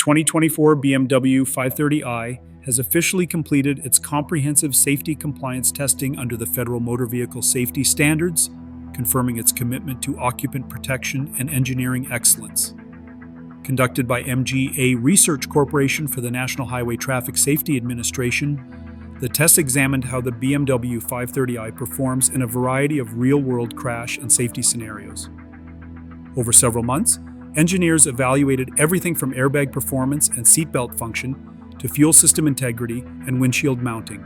2024 BMW 530i has officially completed its comprehensive safety compliance testing under the Federal Motor Vehicle Safety Standards, confirming its commitment to occupant protection and engineering excellence. Conducted by MGA Research Corporation for the National Highway Traffic Safety Administration, the test examined how the BMW 530i performs in a variety of real-world crash and safety scenarios. Over several months, engineers evaluated everything from airbag performance and seatbelt function to fuel system integrity and windshield mounting.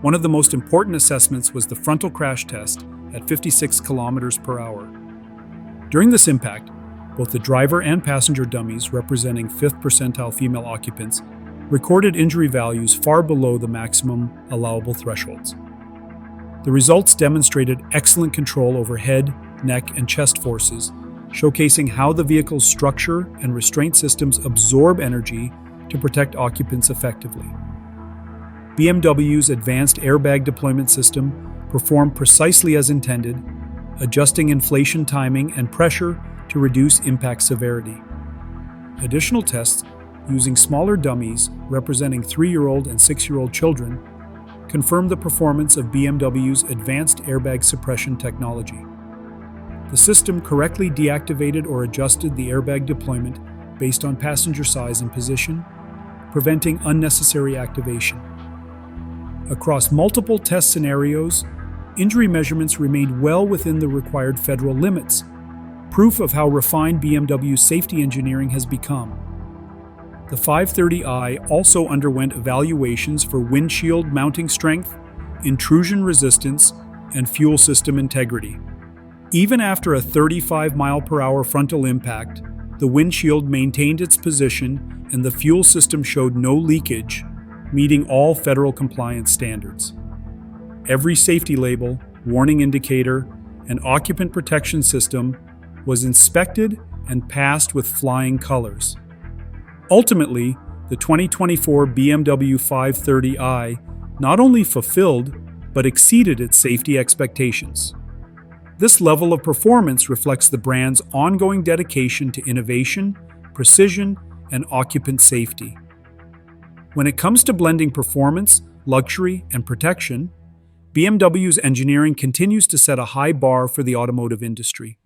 One of the most important assessments was the frontal crash test at 56 kilometers per hour. During this impact, both the driver and passenger dummies, representing 5th percentile female occupants, recorded injury values far below the maximum allowable thresholds. The results demonstrated excellent control over head, neck, and chest forces, showcasing how the vehicle's structure and restraint systems absorb energy to protect occupants effectively. BMW's advanced airbag deployment system performed precisely as intended, adjusting inflation timing and pressure to reduce impact severity. Additional tests using smaller dummies representing 3-year-old and 6-year-old children confirmed the performance of BMW's advanced airbag suppression technology. The system correctly deactivated or adjusted the airbag deployment based on passenger size and position, preventing unnecessary activation. Across multiple test scenarios, injury measurements remained well within the required federal limits, proof of how refined BMW's safety engineering has become. The 530i also underwent evaluations for windshield mounting strength, intrusion resistance, and fuel system integrity. Even after a 35-mile-per-hour frontal impact, the windshield maintained its position and the fuel system showed no leakage, meeting all federal compliance standards. Every safety label, warning indicator, and occupant protection system was inspected and passed with flying colors. Ultimately, the 2024 BMW 530i not only fulfilled but exceeded its safety expectations. This level of performance reflects the brand's ongoing dedication to innovation, precision, and occupant safety. When it comes to blending performance, luxury, and protection, BMW's engineering continues to set a high bar for the automotive industry.